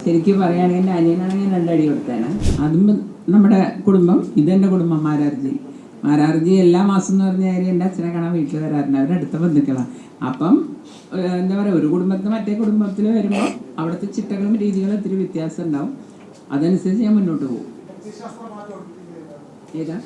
ശരിക്കും പറയുകയാണെങ്കിൽ എൻ്റെ അനിയനാണെങ്കിൽ രണ്ടടി കൊടുത്തേനെ. അതും നമ്മുടെ കുടുംബം, ഇതെൻ്റെ കുടുംബം. മാരാർജി എല്ലാ മാസം എന്ന് പറഞ്ഞാൽ എൻ്റെ അച്ഛനെ കാണാൻ വീട്ടിൽ വരാറുണ്ട്. അവരടുത്ത ബന്ധുക്കളാണ്. അപ്പം എന്താ പറയുക, ഒരു കുടുംബത്തിൽ മറ്റേ കുടുംബത്തിൽ വരുമ്പോൾ അവിടുത്തെ ചിട്ടകളും രീതികളും ഒത്തിരി വ്യത്യാസം ഉണ്ടാവും. അതനുസരിച്ച് ഞാൻ മുന്നോട്ട് പോകും. ഏതാ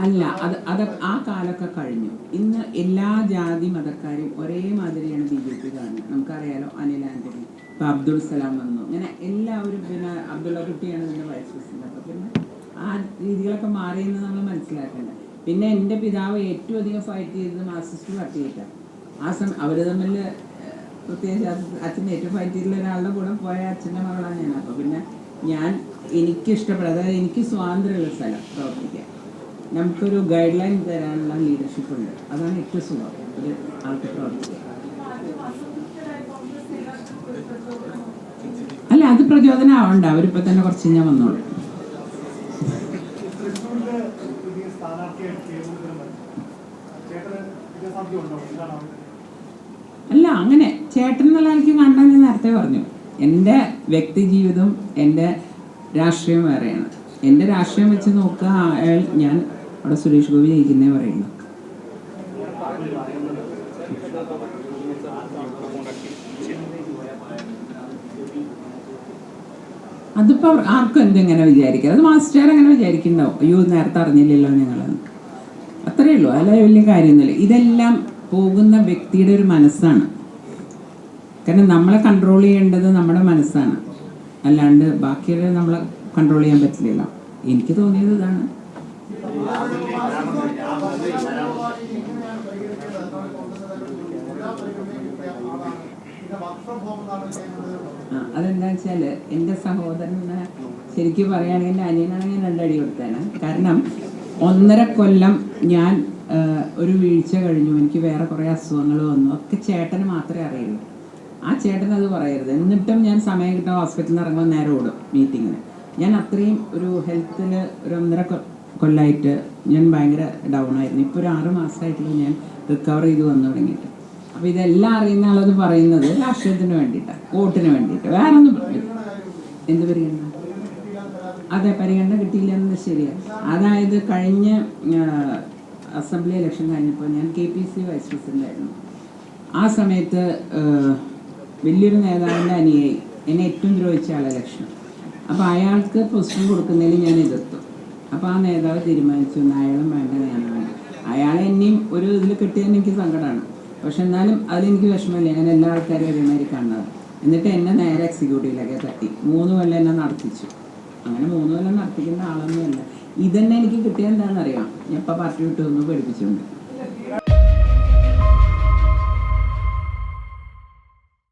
അല്ല, അത് ആ കാലമൊക്കെ കഴിഞ്ഞു. ഇന്ന് എല്ലാ ജാതി മതക്കാരും ഒരേ മാതിരിയാണ് BJP കാണുന്നത്. നമുക്കറിയാലോ, അനിൽ ആന്റണി, ഇപ്പം അബ്ദുൾ സലാം വന്നു, അങ്ങനെ എല്ലാവരും. പിന്നെ അബ്ദുള്ള കുട്ടിയാണ് ഇതിൻ്റെ വൈസ് പ്രസിഡന്റ്. അപ്പം പിന്നെ ആ രീതികളൊക്കെ മാറിയെന്ന് നമ്മൾ മനസ്സിലാക്കേണ്ടത്. പിന്നെ എൻ്റെ പിതാവ് ഏറ്റവും അധികം ഫൈറ്റ് ചെയ്തത് മാർക്സിസ്റ്റ് പാർട്ടിയായിട്ടാണ്. ആ സമയം അവർ തമ്മിൽ പ്രത്യേകിച്ച് അച്ഛൻ ഏറ്റവും ഫൈറ്റ് ചെയ്തിട്ടുള്ള ഒരാളുടെ കൂടെ പോയ അച്ഛൻ്റെ മകളാണ് ഞാൻ. അപ്പോൾ പിന്നെ എനിക്കിഷ്ടപ്പെടും, അതായത് എനിക്ക് സ്വാതന്ത്ര്യമുള്ള സ്ഥലം പ്രവർത്തിക്കാൻ, നമുക്കൊരു ഗൈഡ് ലൈൻ തരാനുള്ള ലീഡർഷിപ്പ് ഉണ്ട്. അതാണ് ഏറ്റവും സുഖം ഒരു ആൾക്ക് പ്രവർത്തിക്കാൻ. അല്ല, അത് പ്രചോദനം ആവണ്ട. അവരിപ്പോൾ തന്നെ കുറച്ച് ഞാൻ വന്നോളൂ. അല്ല, അങ്ങനെ ചേട്ടൻ എന്നുള്ള എനിക്ക് കാണാൻ ഞാൻ നേരത്തെ പറഞ്ഞു. എൻ്റെ വ്യക്തി ജീവിതം, എൻ്റെ രാഷ്ട്രീയം വേറെയാണ്. എൻ്റെ രാഷ്ട്രീയം വെച്ച് നോക്കുക, ഞാൻ അവിടെ സുരേഷ് ഗോപി ജയിക്കുന്നേ പറയുന്നു. അതിപ്പോൾ ആർക്കും എന്തെങ്ങനെ വിചാരിക്കുക, അത് മാസ്റ്റർ അങ്ങനെ വിചാരിക്കുന്നുണ്ടാവും. അയ്യോ, നേരത്തെ അറിഞ്ഞില്ലല്ലോ ഞങ്ങൾ, അത്രയേ ഉള്ളൂ. അല്ല, വലിയ കാര്യമൊന്നുമില്ല. ഇതെല്ലാം പോകുന്ന വ്യക്തിയുടെ ഒരു മനസ്സാണ്. കാരണം നമ്മളെ കൺട്രോൾ ചെയ്യേണ്ടത് നമ്മുടെ മനസ്സാണ്, അല്ലാണ്ട് ബാക്കിയുടെ നമ്മളെ കൺട്രോൾ ചെയ്യാൻ പറ്റില്ലല്ലോ. എനിക്ക് തോന്നിയത് ഇതാണ്. അതെന്താ വെച്ചാൽ, എൻ്റെ സഹോദരന് ശരിക്കും പറയുകയാണെങ്കിൽ എൻ്റെ അനിയനാണെങ്കിൽ രണ്ടടി കൊടുത്തേനെ. കാരണം 1.5 കൊല്ലം ഞാൻ ഒരു വീഴ്ച കഴിഞ്ഞു, എനിക്ക് വേറെ കുറേ അസുഖങ്ങൾ വന്നു, ഒക്കെ ചേട്ടന് മാത്രമേ അറിയുള്ളൂ. ആ ചേട്ടൻ അത് പറയരുത്. എന്നിട്ടും ഞാൻ സമയം കിട്ടാൻ ഹോസ്പിറ്റലിൽ നിന്ന് ഇറങ്ങുമ്പോൾ നേരെ ഓടും മീറ്റിങ്ങിന്. ഞാൻ അത്രയും ഒരു ഹെൽത്തിൽ ഒരു 1.5 കൊല്ലമായിട്ട് ഞാൻ ഭയങ്കര ഡൗൺ ആയിരുന്നു. ഇപ്പോൾ ഒരു 6 മാസമായിട്ടുള്ള ഞാൻ റിക്കവർ ചെയ്ത് വന്നു തുടങ്ങിയിട്ട്. അപ്പോൾ ഇതെല്ലാം അറിയുന്ന ആളത് പറയുന്നത് രാഷ്ട്രീയത്തിന് വേണ്ടിയിട്ടാണ്, വോട്ടിന് വേണ്ടിയിട്ട്, വേറെ ഒന്നും എന്ത് പരിഗണന. അതെ, പരിഗണന കിട്ടിയില്ല എന്നത് ശരിയാണ്. അതായത് കഴിഞ്ഞ അസംബ്ലി ഇലക്ഷൻ കഴിഞ്ഞപ്പോൾ ഞാൻ KPC വൈസ് പ്രസിഡൻ്റായിരുന്നു. ആ സമയത്ത് വലിയൊരു നേതാവിൻ്റെ അനുയായി എന്നെ ഏറ്റവും ദ്രോഹിച്ച ആളെ ഇലക്ഷൻ. അപ്പോൾ അയാൾക്ക് പൊസിഷൻ കൊടുക്കുന്നതിൽ ഞാൻ എതിർത്തു. അപ്പോൾ ആ നേതാവ് തീരുമാനിച്ചു അയാളും വേണ്ട, ഞാനും വേണ്ട. അയാളെ എന്നെയും ഒരു ഇതിൽ കിട്ടിയതിന് എനിക്ക് സങ്കടമാണ്. പക്ഷെ എന്നാലും അതിലെനിക്ക് വിഷമമില്ല. ഞാൻ എല്ലാ ആൾക്കാരും ഒരേമാതിരി കാണുന്നത്. എന്നിട്ട് എന്നെ നേരെ എക്സിക്യൂട്ടീവിലൊക്കെ തട്ടി 3 കൊല്ലം എന്നെ നടത്തിച്ചു. അങ്ങനെ 3 കൊല്ലം നടത്തിക്കുന്ന ആളൊന്നുമല്ല. ഇതന്നെ എനിക്ക് കിട്ടിയത് എന്താണെന്നറിയാം, ഞാൻ ഇപ്പോൾ പാർട്ടി വിട്ടു ഒന്ന് പഠിപ്പിച്ചുകൊണ്ട്.